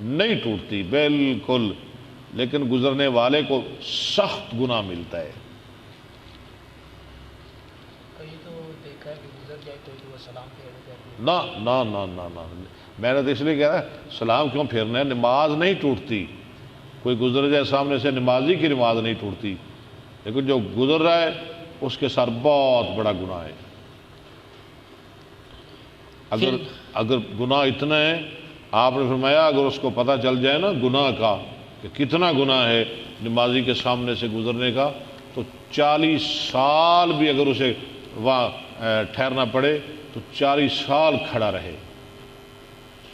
نہیں ٹوٹتی بالکل، لیکن گزرنے والے کو سخت گناہ ملتا ہے۔ کہیں تو دیکھا ہے کہ گزر جائے تو وہ سلام پھیرنے جاتے ہیں۔ نہ نہ نہ نہ نہ، میں نے تو اس لیے کہا ہے سلام کیوں پھیرنا ہے، نماز نہیں ٹوٹتی، کوئی گزر جائے سامنے سے نمازی کی نماز نہیں ٹوٹتی، لیکن جو گزر رہا ہے اس کے ساتھ بہت بڑا گناہ ہے۔ اگر گناہ اتنا ہے، آپ نے فرمایا اگر اس کو پتہ چل جائے نا گناہ کا کہ کتنا گناہ ہے نمازی کے سامنے سے گزرنے کا، تو 40 سال بھی اگر اسے وہاں ٹھہرنا پڑے تو 40 سال کھڑا رہے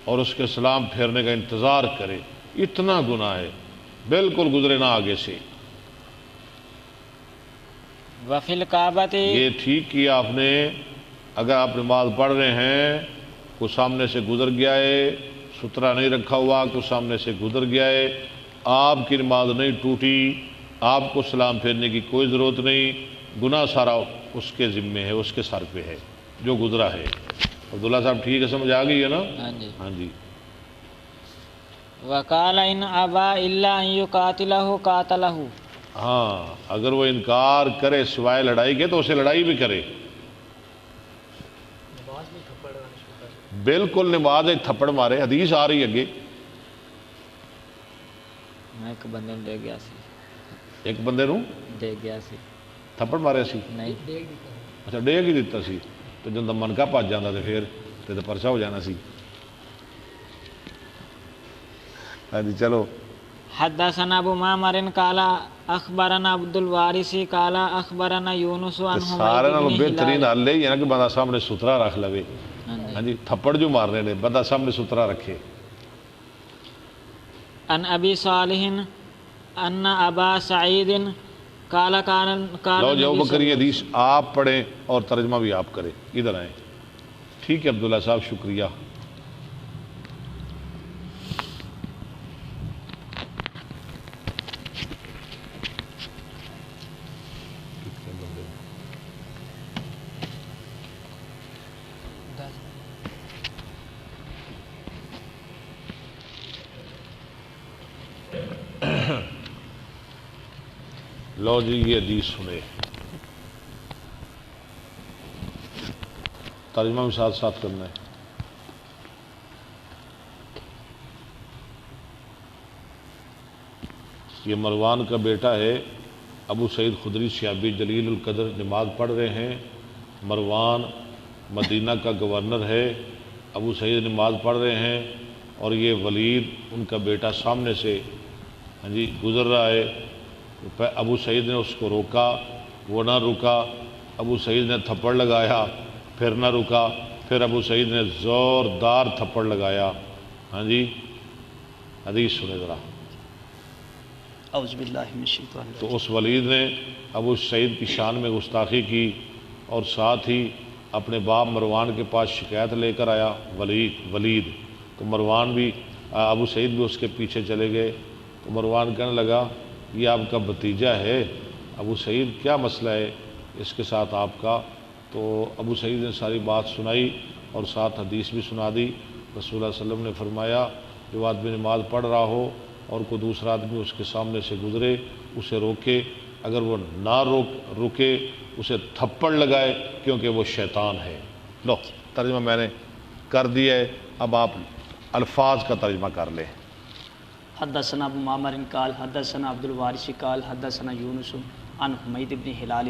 اور اس کے سلام پھیرنے کا انتظار کرے، اتنا گناہ ہے، بالکل گزرے نہ آگے سے۔ وفی الکعبۃ، یہ ٹھیک کیا آپ نے، اگر آپ نماز پڑھ رہے ہیں کوئی سامنے سے گزر گیا ہے، سترا نہیں رکھا ہوا، کوئی سامنے سے گزر گیا ہے، آپ کی نماز نہیں ٹوٹی، آپ کو سلام پھیرنے کی کوئی ضرورت نہیں، گناہ سارا اس کے ذمے ہے، اس کے سر پہ ہے جو گزرا ہے۔ عبداللہ صاحب ٹھیک ہے، سمجھ آ گئی ہے نا؟ ہاں جی۔ ہاں جی۔ وقال ان ابا الا ان یقاتلہ قاتلہ، ہاں، اگر وہ انکار کرے سوائے لڑائی کے تو اسے لڑائی بھی کرے، نماز میں تھپڑ لگانا شروع کر دیا۔ بالکل نماز ایک تھپڑ مارے، حدیث آ رہی اگے، میں ایک بندے نوں دے گیا سی، ایک بندے نوں دے گیا سی، تھپڑ مارے سی، نہیں دیکھ دیتا ہے۔ اچھا ڈیگ ہی دیتا سی، تو جب منکا پج جاتا تو پھر تو پرچا ہو جانا سی۔ ہاں جی چلو۔ حدثنا ابو معمر قال اخبرنا عبد الوارث قال اخبرنا یونس عن سارے نالوں حمید بن بہترین ہلال۔ حل یہ ہے کہ بندہ سامنے ستھرا رکھ لوے، ہاں جی، تھپڑ جو مارنے نے بندہ سامنے ستھرا رکھے۔ عن ابی صالح ان ابا سعید قال لو جو بکر یہ حدیث آپ پڑھیں اور ترجمہ بھی آپ کریں، ادھر آئیں۔ ٹھیک ہے عبداللہ صاحب، شکریہ۔ لو جی یہ حدیث سنے، ترجمہ بھی ساتھ ساتھ کرنا ہے۔ یہ مروان کا بیٹا ہے، ابو سعید خدری صحابی جلیل القدر، نماز پڑھ رہے ہیں۔ مروان مدینہ کا گورنر ہے، ابو سعید نماز پڑھ رہے ہیں اور یہ ولید ان کا بیٹا سامنے سے ہاں جی گزر رہا ہے۔ ابو سعید نے اس کو روکا، وہ نہ رکا، ابو سعید نے تھپڑ لگایا، پھر نہ رکا، پھر ابو سعید نے زوردار تھپڑ لگایا۔ ہاں جی حدیث سنے ذرا۔ اعوذ باللہ من الشیطان الرجیم۔ تو اس ولید نے ابو سعید کی شان میں گستاخی کی اور ساتھ ہی اپنے باپ مروان کے پاس شکایت لے کر آیا ولید۔ تو مروان بھی ابو سعید بھی اس کے پیچھے چلے گئے۔ تو مروان کہنے لگا یہ آپ کا بھتیجا ہے ابو سعید، کیا مسئلہ ہے اس کے ساتھ آپ کا؟ تو ابو سعید نے ساری بات سنائی اور ساتھ حدیث بھی سنا دی۔ رسول اللہ علیہ وسلم نے فرمایا جو آدمی نماز پڑھ رہا ہو اور کوئی دوسرا آدمی اس کے سامنے سے گزرے اسے روکے، اگر وہ نہ رکے اسے تھپڑ لگائے، کیونکہ وہ شیطان ہے۔ لو ترجمہ میں نے کر دیا ہے، اب آپ الفاظ کا ترجمہ کر لیں۔ حدثنا ابو معمر قال حدثنا عبد الوارث قال حدثنا یونس عن حمید بن ہلال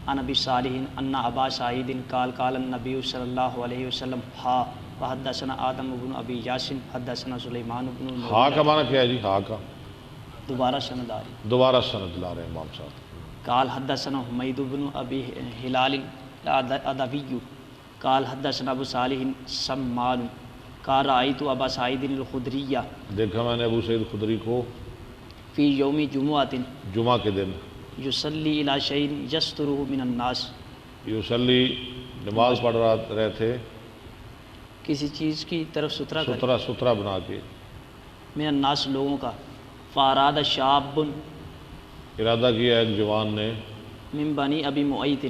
عن ابی صالح ان ابا سعید قال قال النبی صلی اللہ علیہ وسلم ہا وحدثنا آدم بن ابی یاسین حدثنا سلیمان بن ہاں کا معنی کیا ہے جی؟ ہاں کا دوبارہ سند آ رہی، دوبارہ سند لا رہے ہیں امام صاحب۔ قال حدثنا حمید بن ابی ہلال ادبی قال حدثنا ابو صالح سمان قال رأیت ابا سعید الخدریہ، دیکھا میں نے ابو سعید خدری کو فی یوم جمعۃ جمعہ کے دن یصلی الی شیء یسترہ من الناس، یصلی نماز پڑھ رہے تھے کسی چیز کی طرف سترا بنا کے، من الناس لوگوں کا، فاراد شاب ارادہ کیا ایک جوان نے من بنی ابی معیط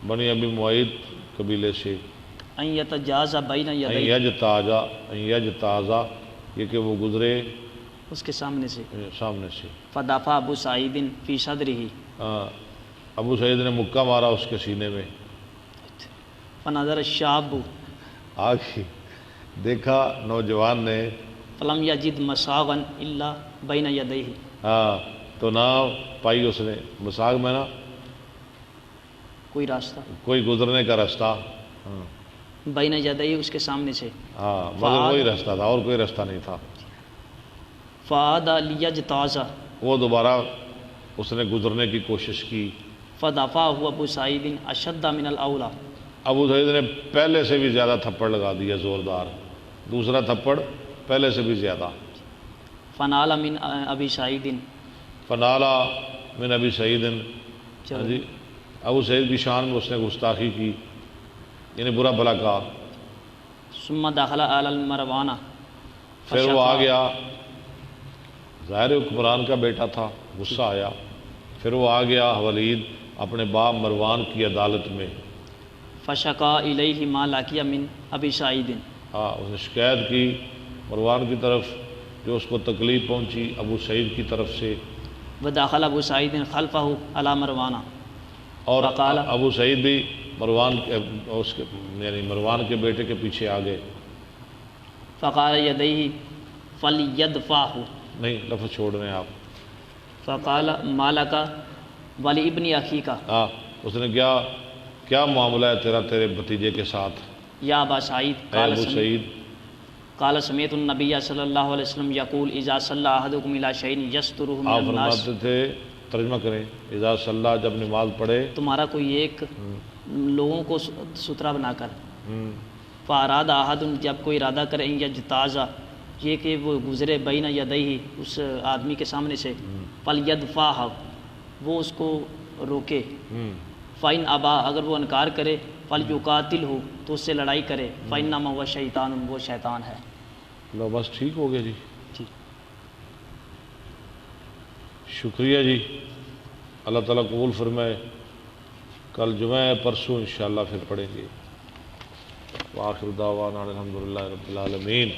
بنی ابی معیط قبیلے سے، ان یتجاوز بین یدی، یجتازا یہ کہ وہ گزرے اس کے سامنے سے سامنے سے فدافع ابو سعید فی صدرہ ابو سعید نے مکہ مارا اس کے سینے میں فنظر الشاب آگے دیکھا نوجوان نے فلم یجد مساغا الا بین یدیہ تو نہ پائی اس نے مساغ میں نا کوئی راستہ کوئی گزرنے کا راستہ بین یدیہ اس کے سامنے سے مگر وہی راستہ تھا اور کوئی راستہ نہیں تھا فعاد لیجتاز وہ دوبارہ اس نے گزرنے کی کوشش کی فدافع ابو سعید اشد من الاولا ابو سعید نے پہلے سے بھی زیادہ تھپڑ لگا دیا زوردار دوسرا تھپڑ پہلے سے بھی زیادہ فنال من ابی سعید فنالا من ابی سعید جی ابو سعید کی شان میں اس نے گستاخی کی یعنی برا بھلا کہا ثم دخل آل المروانہ پھر وہ آ گیا ظاہر حکمران کا بیٹا تھا غصہ آیا پھر وہ آ گیا ولید اپنے باپ مروان کی عدالت میں فشکا الیہ ما لاقی من ابی سعید اس نے شکایت کی مروان کی طرف جو اس کو تکلیف پہنچی ابو سعید کی طرف سے وداخل ابو سعید خلفہ علی مروانہ اور فقال ابو سعید بھی مروان کے یعنی مروان کے بیٹے کے پیچھے آ گئے فقال یدیہ فلیدفعہ نہیں لفظ چھوڑ رہے ہیں آپ فقال مالک ولی ابن اخی کا اس نے کیا معاملہ ہے تیرا تیرے بھتیجے کے ساتھ یا ابا سعید اے ابو سعید قال سمیت النبی صلی اللہ علیہ وسلم یقول اذا صلی احدکم الی شیء یسترہ من آپ الناس فرماتے تھے ترجمہ کریں اذا صلی جب نماز پڑھے تمہارا کوئی ایک لوگوں کو سترا بنا کر فاراد احد جب کوئی ارادہ کرے یجتازا یہ کہ وہ گزرے بین یدیہ اس آدمی کے سامنے سے فلیدفعہ وہ اس کو روکے فَإِنْ ابا اگر وہ انکار کرے فَلْيُقَاتِلْ ہو تو اس سے لڑائی کرے فَإِنَّمَا هُوَ شیطان وہ شیطان ہے لو بس ٹھیک ہو گیا جی جی شکریہ جی اللہ تعالیٰ قبول فرمائے کل جمعہ ہے پرسوں انشاءاللہ پھر پڑھیں گے وآخر دعوانا الحمدللہ رب العالمین